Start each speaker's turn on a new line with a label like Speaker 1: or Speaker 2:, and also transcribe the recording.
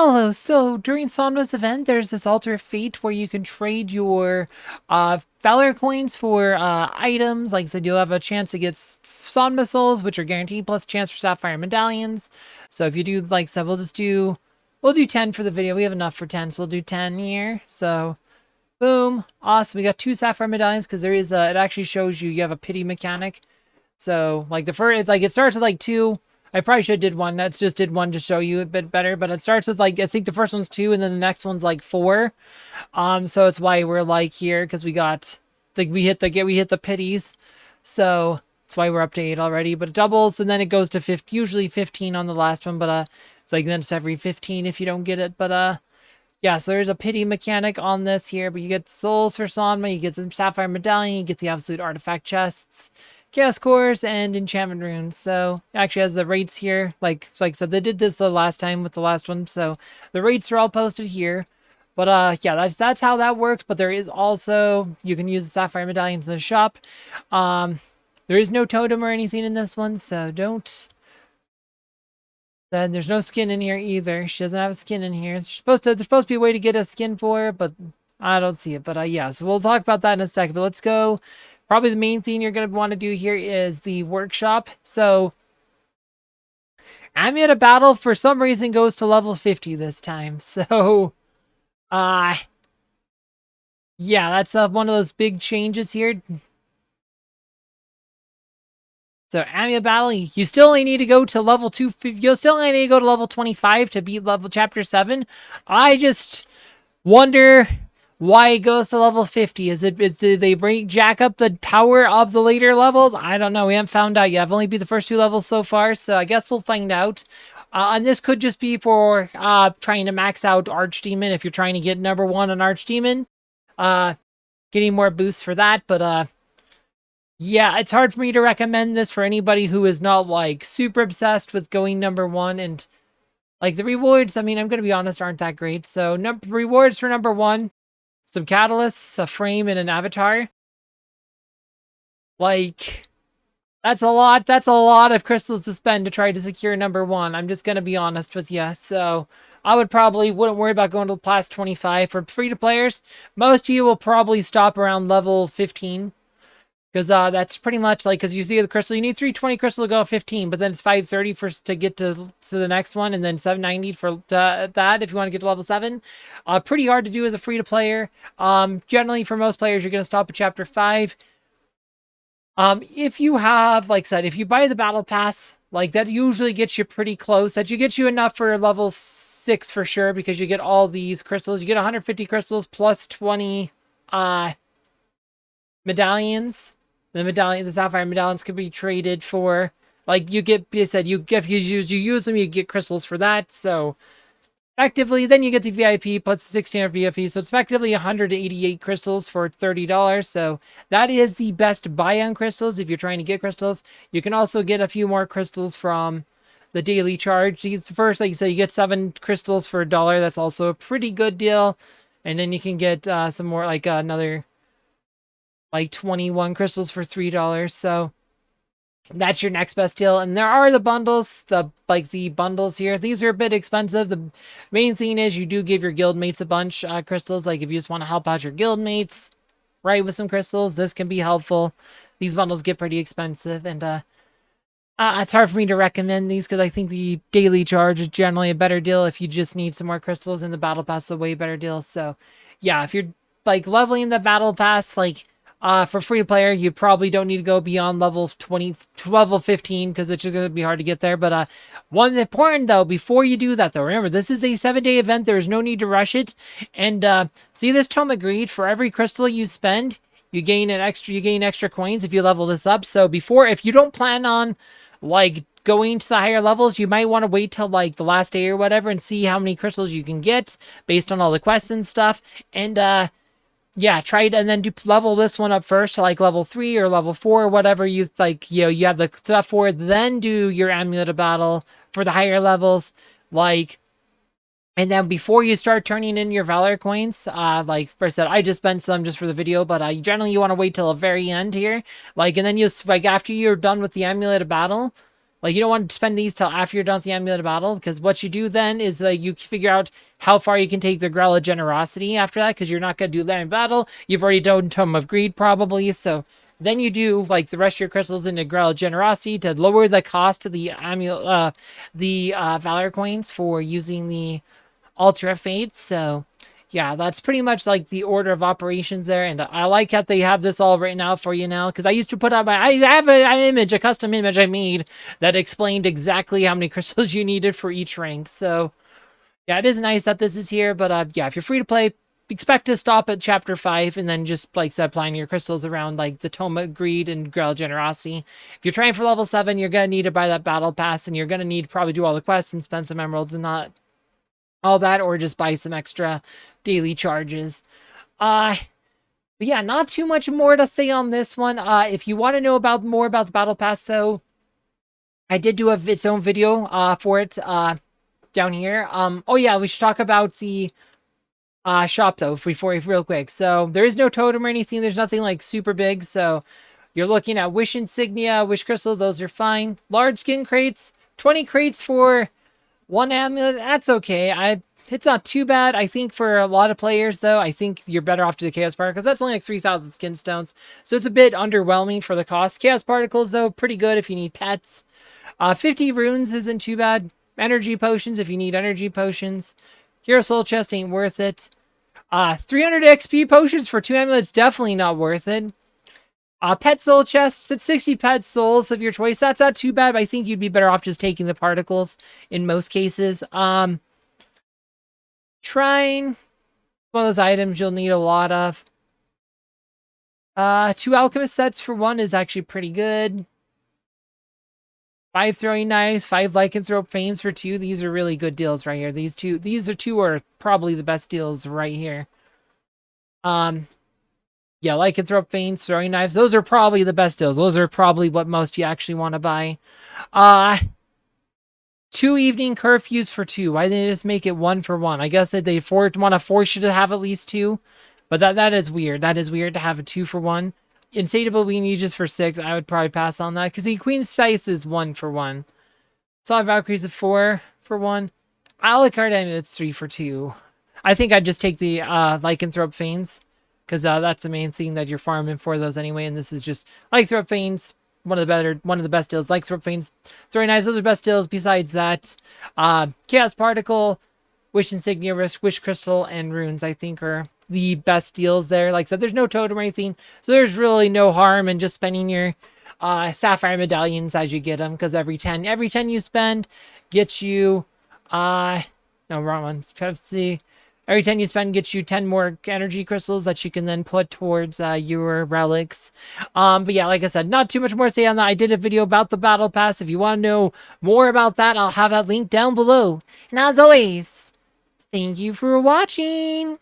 Speaker 1: Hello, so during Sonma's event, there's this Altar of Fate where you can trade your Valor Coins for items. Like I said, you'll have a chance to get Sonma Souls, which are guaranteed, plus a chance for Sapphire Medallions. So if you do, like I said, we'll do 10 for the video. We have enough for 10, so we'll do 10 here. So, boom. Awesome. We got 2 Sapphire Medallions because there is it actually shows you have a pity mechanic. So, like, the first, it's like, it starts with, like, 2. I probably should have did 1. That's just did 1 to show you a bit better. But it starts with, like, I think the first one's 2, and then the next one's, like, 4. So it's why we're, like, here, because we got, like, we hit the pities. So, that's why we're up to 8 already. But it doubles, and then it goes to 50, usually 15 on the last one. But, it's like, then it's every 15 if you don't get it. But, yeah, so there's a pity mechanic on this here, but you get souls for Sonma, you get the Sapphire Medallion, you get the absolute artifact chests, Chaos Cores, and enchantment runes. So it actually has the rates here. Like I said, they did this the last time with the last one, so the rates are all posted here. But yeah, that's how that works. But there is also, you can use the Sapphire Medallions in the shop. There is no totem or anything in this one, so don't. Then there's no skin in here either. She doesn't have a skin in here. There's supposed to be a way to get a skin for her, but I don't see it. But yeah, so we'll talk about that in a second. But let's go. Probably the main thing you're going to want to do here is the workshop. So Amulet of Battle, for some reason, goes to level 50 this time. So, yeah, that's one of those big changes here. So Amulet Battle, you still only need to go to level 2. You'll still only need to go to level 25 to beat level chapter 7. I just wonder why it goes to level 50. Did they jack up the power of the later levels? I don't know. We haven't found out yet. I've only beat the first 2 levels so far, so I guess we'll find out. And this could just be for trying to max out Archdemon if you're trying to get number 1 on Archdemon. Getting more boosts for that, but yeah, it's hard for me to recommend this for anybody who is not, like, super obsessed with going number 1. And, like, the rewards, I mean, I'm going to be honest, aren't that great. So, rewards for number 1, some catalysts, a frame, and an avatar. Like, that's a lot. That's a lot of crystals to spend to try to secure number 1. I'm just going to be honest with you. So, I wouldn't worry about going to past 25. For free-to-players, most of you will probably stop around level 15. Because that's pretty much like, because you see the crystal, you need 320 crystal to go 15, but then it's 530 to get to the next one, and then 790 for that if you want to get to level 7. Pretty hard to do as a free-to-player. Generally, for most players, you're going to stop at chapter 5. If you have, like I said, if you buy the battle pass, like that usually gets you pretty close. That gets you enough for level 6 for sure, because you get all these crystals. You get 150 crystals plus 20 medallions. The Sapphire Medallions could be traded for, like, you said, if you use them, you get crystals for that. So, effectively, then you get the VIP plus 1600 VIP. So, it's effectively 188 crystals for $30. So, that is the best buy on crystals if you're trying to get crystals. You can also get a few more crystals from the daily charge. First, like you said, you get 7 crystals for $1. That's also a pretty good deal. And then you can get some more, like another, like 21 crystals for $3. So that's your next best deal. And there are the bundles, the bundles here. These are a bit expensive. The main thing is you do give your guild mates a bunch crystals. Like if you just want to help out your guild mates, right, with some crystals, this can be helpful. These bundles get pretty expensive, and it's hard for me to recommend these because I think the daily charge is generally a better deal if you just need some more crystals, and the battle pass is a way better deal. So yeah, if you're like leveling the battle pass, like for free player, you probably don't need to go beyond level 20 to level 15 because it's just going to be hard to get there. But one important though, before you do that though, remember this is a 7-day event. There is no need to rush it. And see this tome of greed, for every crystal you spend, you gain extra coins if you level this up. So if you don't plan on like going to the higher levels, you might want to wait till like the last day or whatever and see how many crystals you can get based on all the quests and stuff. And yeah, try it and then level this one up first to like level 3 or level 4 or whatever you like, you have the stuff for. Then do your Amulet of Battle for the higher levels, like, and then before you start turning in your Valor Coins, like first said, I just spent some just for the video, but generally you want to wait till the very end here, like, and then after you're done with the Amulet of Battle, Like, you don't want to spend these till after you're done with the amulet battle, because what you do then is you figure out how far you can take the Grell of Generosity after that, because you're not going to do that in battle. You've already done Tome of Greed, probably, so then you do, like, the rest of your crystals into Grell of Generosity to lower the cost of the amulet, Valor Coins for using the Ultra Fate, so yeah, that's pretty much like the order of operations there, and I like that they have this all written out for you now, because I used to put out I have an image, a custom image I made that explained exactly how many crystals you needed for each rank, so yeah, it is nice that this is here, but yeah, if you're free to play, expect to stop at Chapter 5, and then just, like I said, applying your crystals around, like, the Tome of Greed and Grell Generosity. If you're trying for level 7, you're going to need to buy that Battle Pass, and you're going to need to probably do all the quests and spend some emeralds and not all that, or just buy some extra daily charges. But yeah, not too much more to say on this one. If you want to know more about the Battle Pass, though, I did do its own video for it down here. Oh yeah, we should talk about the shop though before real quick. So there is no totem or anything. There's nothing like super big. So you're looking at wish insignia, wish crystal. Those are fine. Large skin crates, 20 crates for one amulet, that's okay. It's not too bad. I think for a lot of players, though, I think you're better off to the Chaos Particles. That's only like 3,000 skin stones. So it's a bit underwhelming for the cost. Chaos Particles, though, pretty good if you need pets. 50 runes isn't too bad. Energy potions if you need energy potions. Hero Soul Chest ain't worth it. 300 XP potions for 2 amulets, definitely not worth it. Pet soul chests at 60 pet souls of your choice. That's not too bad, but I think you'd be better off just taking the particles in most cases. Shrine, one of those items you'll need a lot of. 2 alchemist sets for 1 is actually pretty good. 5 throwing knives, 5 lycanthrope fanes for 2. These are really good deals right here. These two are probably the best deals right here. Yeah, lycanthrope fanes, throwing knives, those are probably the best deals. Those are probably what most you actually want to buy. 2 evening curfews for 2. Why didn't they just make it 1 for 1? I guess that they want to force you to have at least 2. But that is weird. That is weird to have a 2 for 1. Insatiable Being Aegis for 6. I would probably pass on that. Because the Queen's Scythe is 1 for 1. Solid Valkyries is 4 for 1. Alucard Amulets 3 for 2. I think I'd just take the lycanthrope fanes. Because that's the main thing that you're farming for those anyway. And this is just lycanthrope fanes. One of the best deals. Lycanthrope fanes, throwing knives, those are best deals. Besides that, Chaos Particle, Wish Insignia, Wish Crystal, and Runes, I think, are the best deals there. Like I said, there's no totem or anything, so there's really no harm in just spending your Sapphire Medallions as you get them, because every 10 you spend gets you, no, wrong one, Pepsi. Every 10 you spend gets you 10 more energy crystals that you can then put towards your relics. But yeah, like I said, not too much more to say on that. I did a video about the Battle Pass. If you want to know more about that, I'll have that link down below. And as always, thank you for watching.